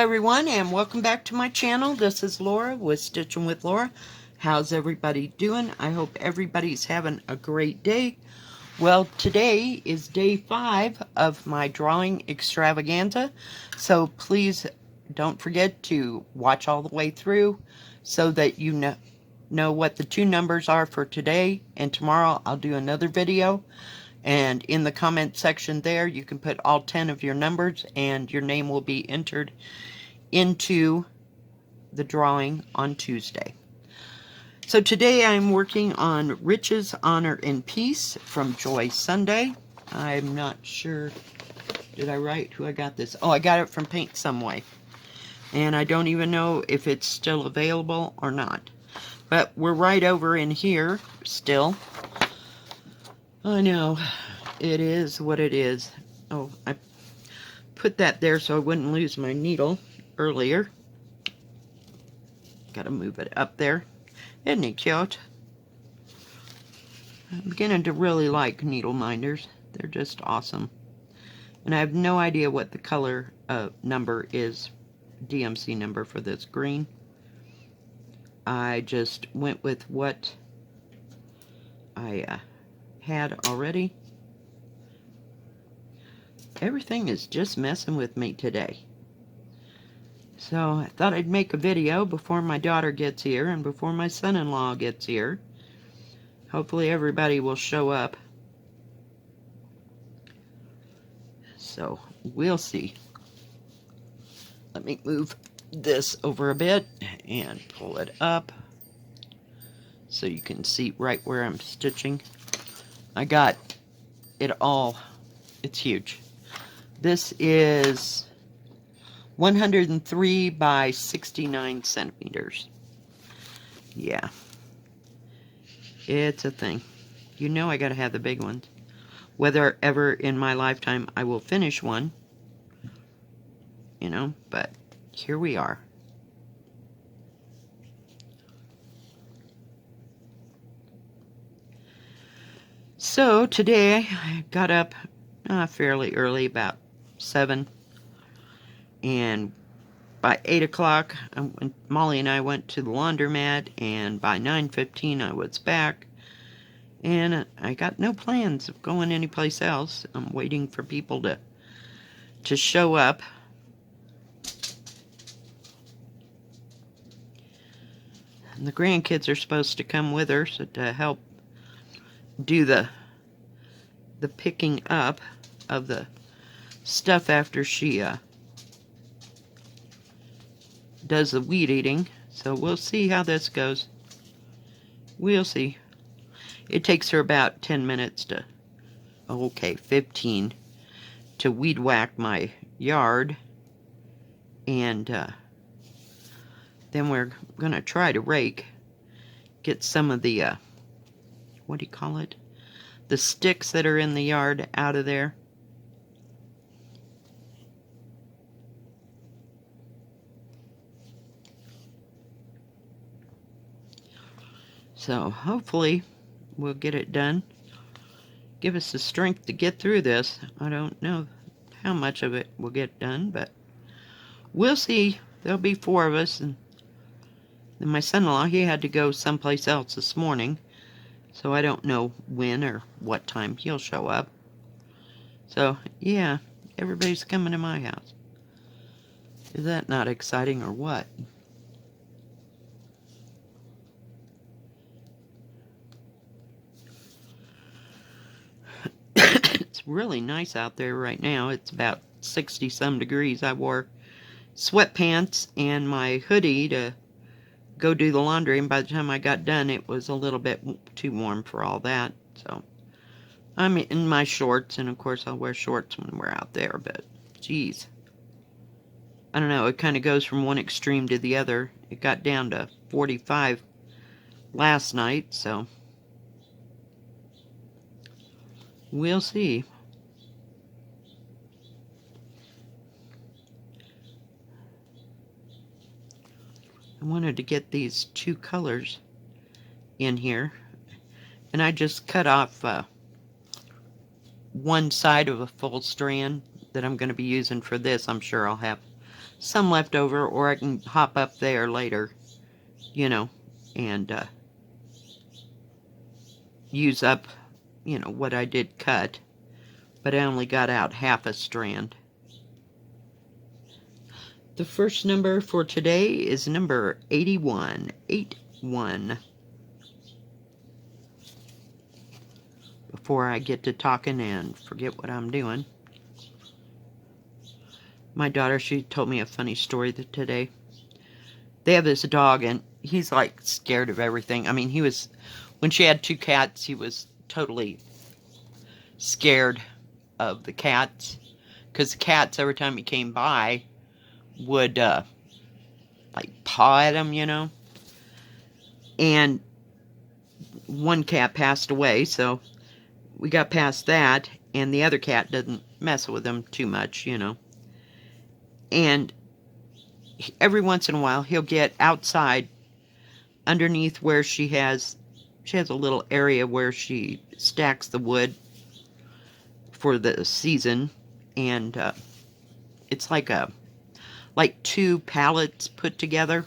everyone, and welcome back to my channel. This is Laura with Stitchin with Laura. How's everybody doing? I hope everybody's having a great day. Well, today is day 5 of my drawing extravaganza, so please don't forget to watch all the way through so that you know what the two numbers are for today, and tomorrow I'll do another video. And in the comment section there, you can put all 10 of your numbers and your name will be entered into the drawing on Tuesday. So today I'm working on Riches, Honor, and Peace from Joy Sunday. I'm not sure, did I write who I got this? Oh, I got it from Paint Some Way. And I don't even know if it's still available or not. But we're right over in here still. I know, it is what it is. Oh, I put that there so I wouldn't lose my needle earlier. Gotta move it up there. Isn't it cute? I'm beginning to really like needle minders. They're just awesome. And I have no idea what the color number is, DMC number for this green. I just went with what I had already. Everything is just messing with me today. So I thought I'd make a video before my daughter gets here and before my son-in-law gets here. Hopefully everybody will show up. So we'll see. Let me move this over a bit and pull it up so you can see right where I'm stitching. I got it all. It's huge. This is 103 by 69 centimeters. Yeah. It's a thing. You know I gotta have the big ones. Whether ever in my lifetime I will finish one, you know, but here we are. So today I got up fairly early, about 7, and by 8 o'clock Molly and I went to the laundromat, and by 9:15 I was back, and I got no plans of going anyplace else. I'm waiting for people to show up. And the grandkids are supposed to come with her to help do the picking up of the stuff after she does the weed eating. So we'll see how this goes. We'll see. It takes her about 10 minutes to, okay, 15, to weed whack my yard. And then we're going to try to rake, get some of the, what do you call it? The sticks that are in the yard out of there. So hopefully we'll get it done. Give us the strength to get through this. I don't know how much of it will get done, but we'll see. There'll be 4 of us, and then my son-in-law, he had to go someplace else this morning, so I don't know when or what time he'll show up. So yeah, everybody's coming to my house. Is that not exciting or what? It's really nice out there right now. It's about 60 some degrees. I wore sweatpants and my hoodie to go do the laundry, and by the time I got done it was a little bit too warm for all that. So I'm in my shorts, and of course I'll wear shorts when we're out there, but geez, I don't know, it kind of goes from one extreme to the other. It got down to 45 last night, so we'll see. I wanted to get these 2 colors in here, and I just cut off one side of a full strand that I'm going to be using for this. I'm sure I'll have some left over, or I can hop up there later, you know, and use up, you know, what I did cut. But I only got out half a strand. The first number for today is number 81. 81. Before I get to talking and forget what I'm doing, my daughter, she told me a funny story today. They have this dog, and he's like scared of everything. I mean, he was, when she had 2 cats, he was totally scared of the cats, because the cats, every time he came by, would like paw at him, you know. And one cat passed away, so we got past that, and the other cat doesn't mess with him too much, you know. And every once in a while, he'll get outside underneath where she has a little area where she stacks the wood for the season, and it's like 2 pallets put together,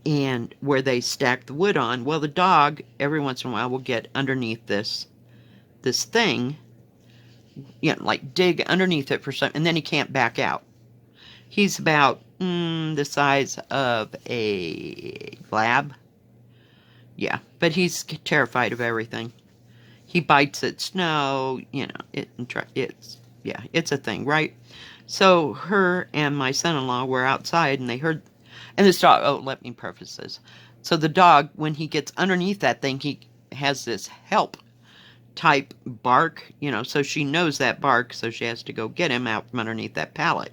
and where they stack the wood on. Well, the dog every once in a while will get underneath this thing, you know, like dig underneath it for some, and then he can't back out. He's about the size of a lab. Yeah, but he's terrified of everything. He bites at snow, you know, it's a thing, right? So her and my son-in-law were outside, and they heard, and this dog, oh, let me preface this. So the dog, when he gets underneath that thing, he has this help type bark, you know, so she knows that bark, so she has to go get him out from underneath that pallet.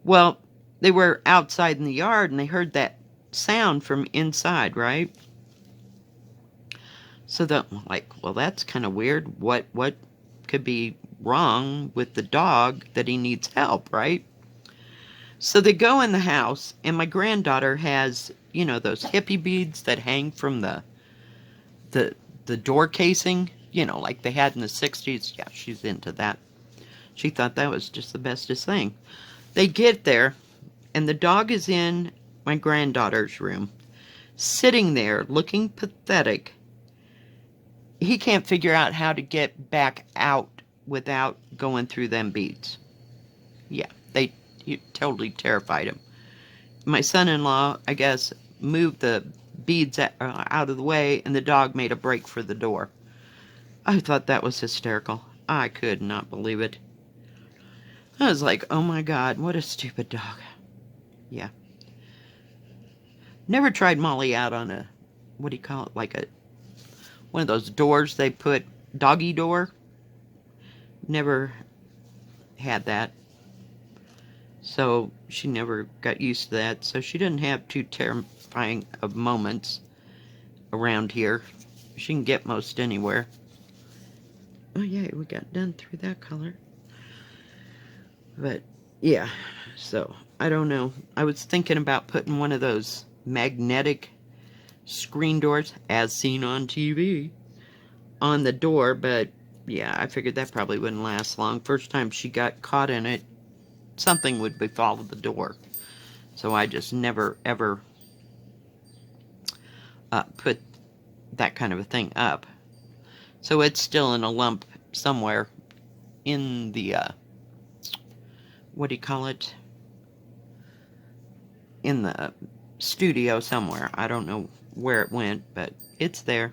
Well, they were outside in the yard, and they heard that sound from inside, right? So they're like, well, that's kind of weird. What could be wrong with the dog that he needs help, right? So they go in the house, and my granddaughter has, you know, those hippie beads that hang from the door casing, you know, like they had in the 60s. Yeah, she's into that. She thought that was just the bestest thing. They get there, and the dog is in my granddaughter's room, sitting there looking pathetic. He can't figure out how to get back out without going through them beads. Yeah, they totally terrified him. My son-in-law, I guess, moved the beads out of the way, and the dog made a break for the door. I thought that was hysterical. I could not believe it. I was like, oh my God, what a stupid dog. Yeah. Never tried Molly out on a, what do you call it, like one of those doors they put, doggy door. Never had that. So she never got used to that. So she didn't have too terrifying of moments around here. She can get most anywhere. Oh yeah, we got done through that color. But yeah, so I don't know. I was thinking about putting one of those magnetic screen doors, as seen on TV, on the door, but yeah, I figured that probably wouldn't last long. First time she got caught in it, something would befall the door. So I just never, ever put that kind of a thing up. So it's still in a lump somewhere in the, what do you call it? In the studio somewhere. I don't know where it went, but it's there.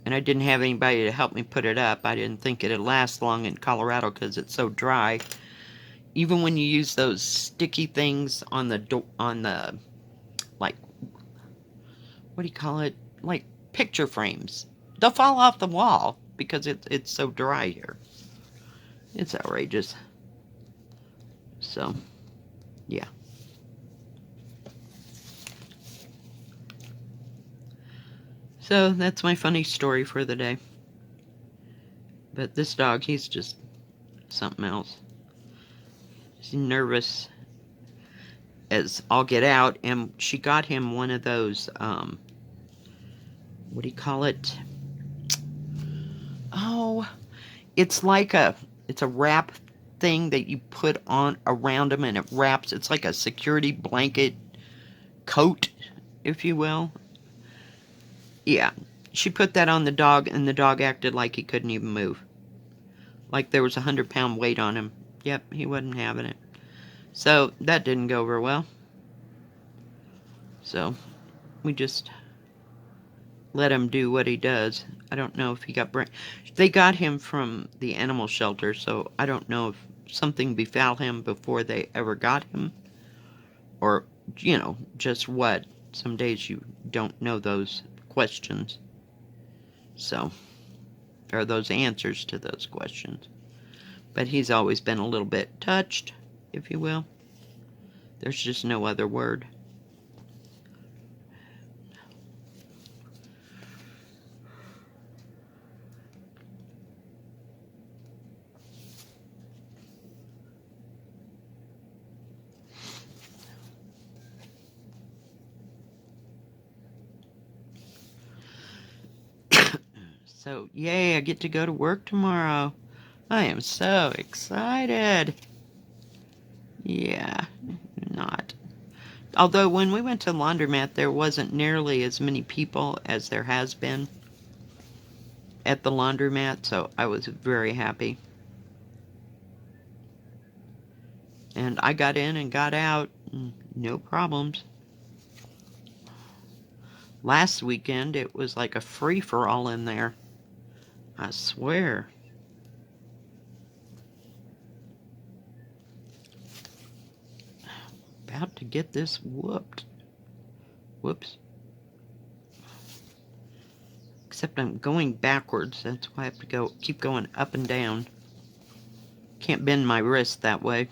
And I didn't have anybody to help me put it up. I didn't think it'd last long in Colorado because it's so dry. Even when you use those sticky things on the like, what do you call it? Like picture frames. They'll fall off the wall because it's so dry here. It's outrageous. So, yeah. So that's my funny story for the day. But this dog, he's just something else. He's nervous as all get out, and she got him one of those, what do you call it? Oh, it's like it's a wrap thing that you put on around them, and it wraps. It's like a security blanket coat, if you will. Yeah, she put that on the dog, and the dog acted like he couldn't even move. Like there was a 100-pound weight on him. Yep, he wasn't having it. So that didn't go over well. So we just let him do what he does. I don't know if he got brain. They got him from the animal shelter, so I don't know if something befouled him before they ever got him, or, you know, just what. Some days you don't know those questions. So, or those answers to those questions. But he's always been a little bit touched, if you will. There's just no other word. So, yay, I get to go to work tomorrow. I am so excited. Yeah, not. Although when we went to the laundromat, there wasn't nearly as many people as there has been at the laundromat, so I was very happy. And I got in and got out, no problems. Last weekend, it was like a free-for-all in there. I swear. About to get this whooped. Whoops. Except I'm going backwards. That's why I have to keep going up and down. Can't bend my wrist that way.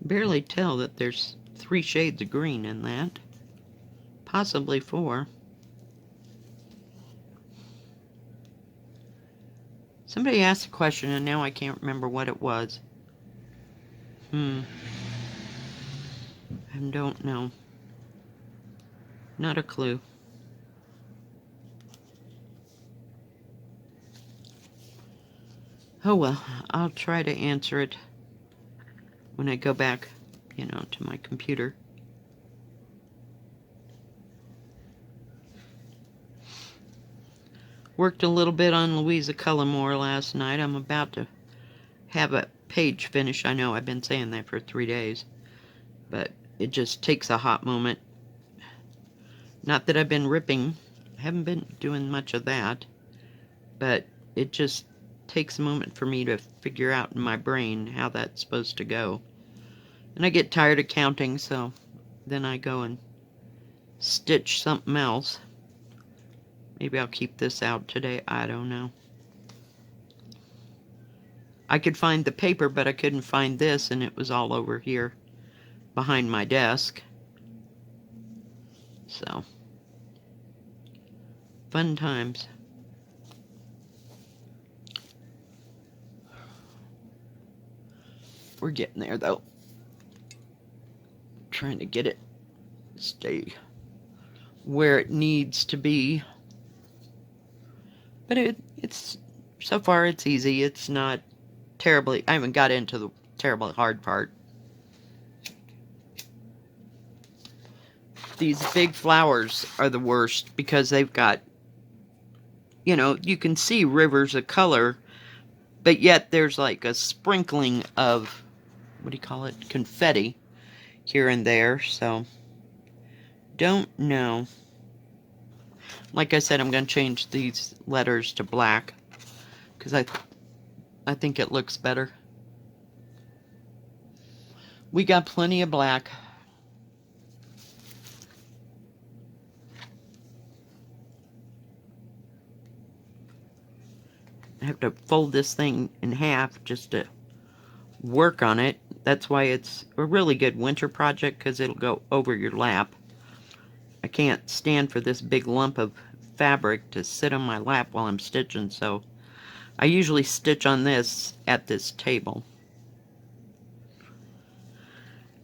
Barely tell that there's 3 shades of green in that. Possibly 4. Somebody asked a question and now I can't remember what it was. I don't know. Not a clue. Oh well, I'll try to answer it when I go back, you know, to my computer. Worked a little bit on Louisa Cullimore last night. I'm about to have a page finish. I know I've been saying that for 3 days, but it just takes a hot moment. Not that I've been ripping. I haven't been doing much of that, but it just takes a moment for me to figure out in my brain how that's supposed to go. And I get tired of counting, so then I go and stitch something else. Maybe I'll keep this out today. I don't know. I could find the paper, but I couldn't find this, and it was all over here behind my desk. So, fun times. We're getting there, though. Trying to get it stay where it needs to be. But it's so far it's easy. It's not terribly. I haven't got into the terribly hard part. These big flowers are the worst because they've got, you know, you can see rivers of color, but yet there's like a sprinkling of, what do you call it, confetti here and there, so don't know. Like I said, I'm going to change these letters to black because I think it looks better. We got plenty of black. I have to fold this thing in half just to work on it. That's why it's a really good winter project, because it'll go over your lap. I can't stand for this big lump of fabric to sit on my lap while I'm stitching, so I usually stitch on this at this table.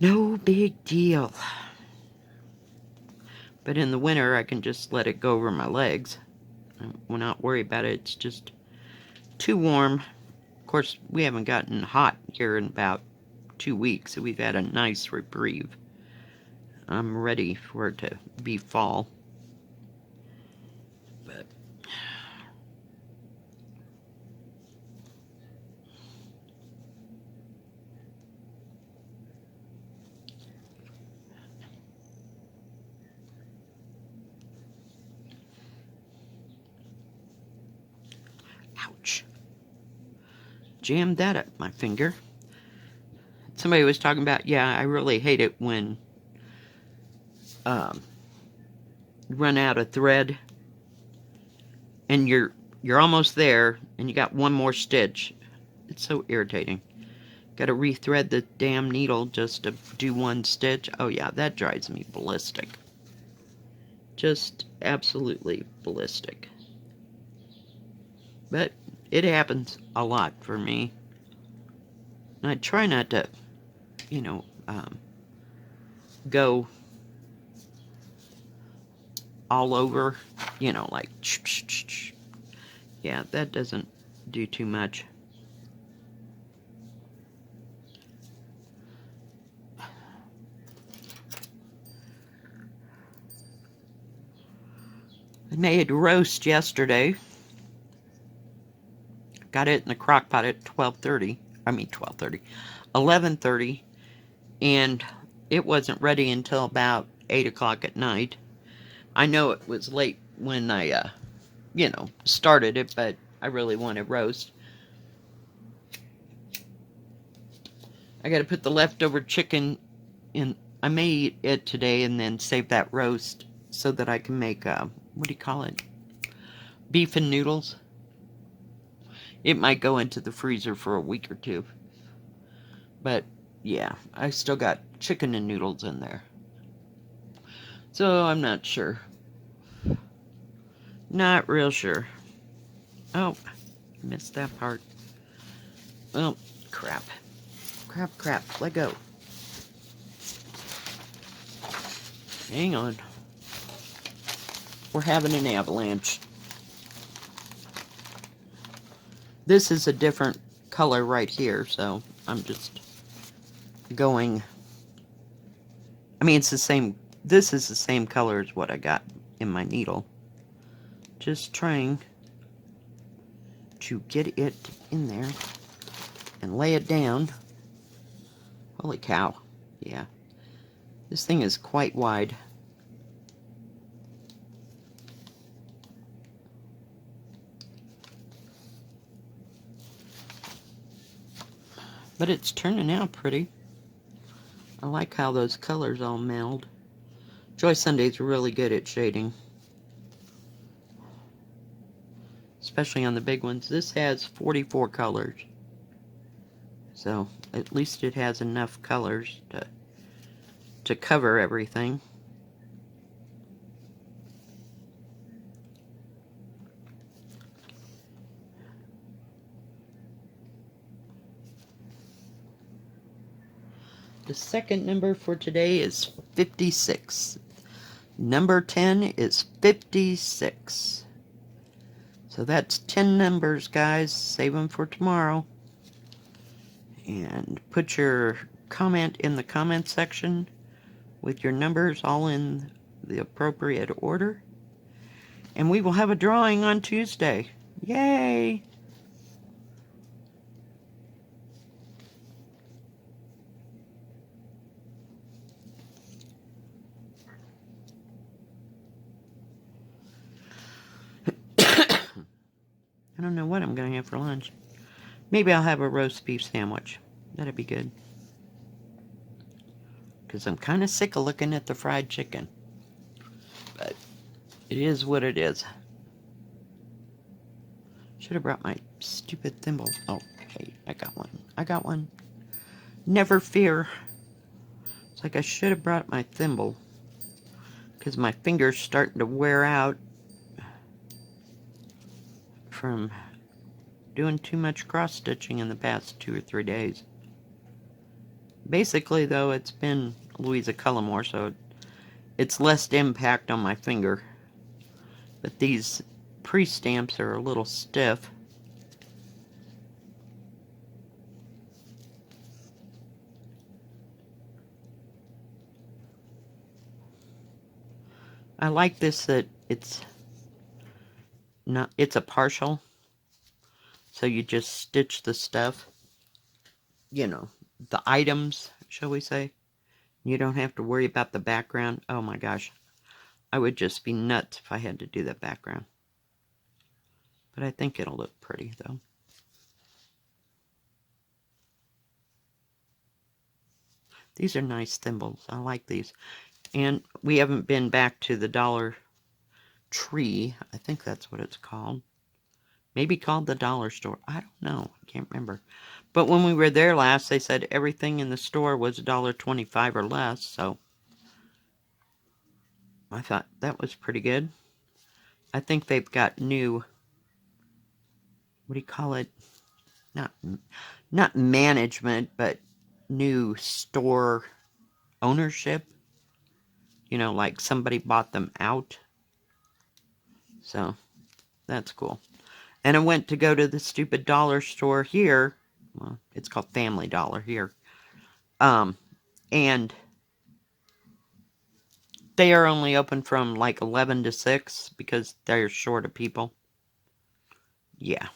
No big deal. But in the winter, I can just let it go over my legs. I will not worry about it. It's just too warm. Of course, we haven't gotten hot here in about 2 weeks, so we've had a nice reprieve. I'm ready for it to be fall. But ouch. Jammed that up my finger. Somebody was talking about, yeah, I really hate it when you run out of thread and you're almost there and you got one more stitch. It's so irritating. Got to rethread the damn needle just to do one stitch. Oh yeah, that drives me ballistic. Just absolutely ballistic. But it happens a lot for me. And I try not to, you know, go all over, you know, like, yeah, that doesn't do too much. I made roast yesterday. Got it in the crock pot at 12:30. I mean 12:30. 11:30. And it wasn't ready until about 8 o'clock at night. I know it was late when I, you know, started it, but I really wanted roast. I got to put the leftover chicken in. I may eat it today and then save that roast so that I can make, what do you call it? Beef and noodles. It might go into the freezer for a week or two. But, yeah, I still got chicken and noodles in there. So, I'm not sure. Not real sure. Oh, missed that part. Oh, crap. Crap. Let go. Hang on. We're having an avalanche. This is a different color right here, so I'm just going. I mean, it's the same. This is the same color as what I got in my needle. Just trying to get it in there and lay it down. Holy cow. Yeah. This thing is quite wide. But it's turning out pretty. I like how those colors all meld. Joy Sunday's really good at shading. Especially on the big ones. This has 44 colors. So, at least it has enough colors to cover everything. The second number for today is 56. Number 10 is 56. So that's 10 numbers, guys. Save them for tomorrow. And put your comment in the comment section with your numbers all in the appropriate order. And we will have a drawing on Tuesday. Yay! I don't know what I'm going to have for lunch. Maybe I'll have a roast beef sandwich. That'd be good. Because I'm kind of sick of looking at the fried chicken. But it is what it is. Should have brought my stupid thimble. Oh, hey, I got one. Never fear. It's like I should have brought my thimble. Because my finger's starting to wear out from doing too much cross-stitching in the past 2 or 3 days. Basically, though, it's been Louisa Cullimore, so It's less impact on my finger. But these pre-stamps are a little stiff. I like this that it's a partial. So you just stitch the stuff, you know, the items, shall we say. You don't have to worry about the background. Oh my gosh. I would just be nuts if I had to do that background. But I think it'll look pretty though. These are nice thimbles. I like these. And we haven't been back to the Dollar Tree. I think that's what it's called. Maybe called the Dollar Store. I don't know. I can't remember. But when we were there last, they said everything in the store was $1.25 or less. So I thought that was pretty good. I think they've got new, what do you call it? Not management, but new store ownership. You know, like somebody bought them out. So that's cool. And I went to go to the stupid dollar store here. Well, it's called Family Dollar here. And they are only open from like 11 to 6 because they're short of people. Yeah.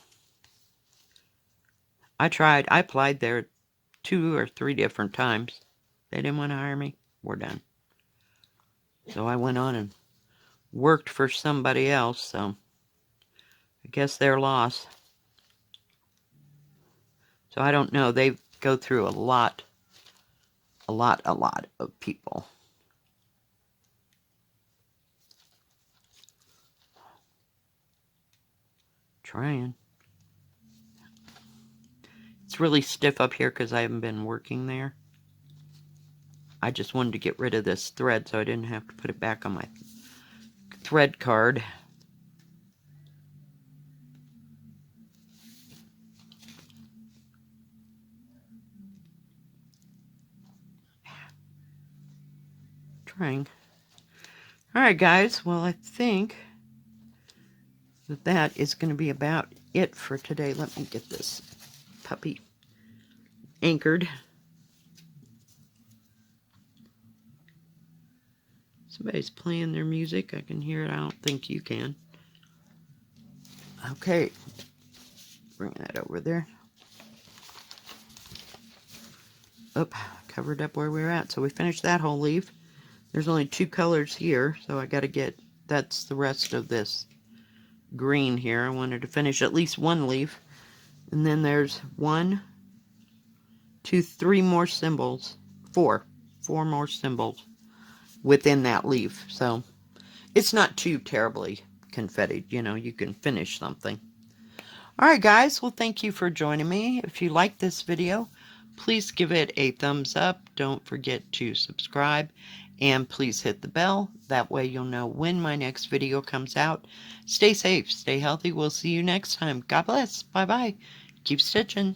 I tried. I applied there 2 or 3 different times. They didn't want to hire me. We're done. So I went on and worked for somebody else. So I guess their loss. So I don't know. They go through a lot of people. Trying. It's really stiff up here because I haven't been working there. I just wanted to get rid of this thread so I didn't have to put it back on my thread card. Trying. Alright guys, well I think that is going to be about it for today. Let me get this puppy anchored. Somebody's playing their music. I can hear it. I don't think you can. Okay. Bring that over there. Oop, covered up where we were at. So we finished that whole leaf. There's only 2 colors here, so I got to get, that's the rest of this green here. I wanted to finish at least 1 leaf. And then there's 1, 2, 3 more symbols. 4 more symbols within that leaf. So it's not too terribly confettied. You know, you can finish something. Alright guys, well thank you for joining me. If you like this video, please give it a thumbs up. Don't forget to subscribe. And please hit the bell. That way you'll know when my next video comes out. Stay safe, stay healthy. We'll see you next time. God bless. Bye-bye. Keep stitching.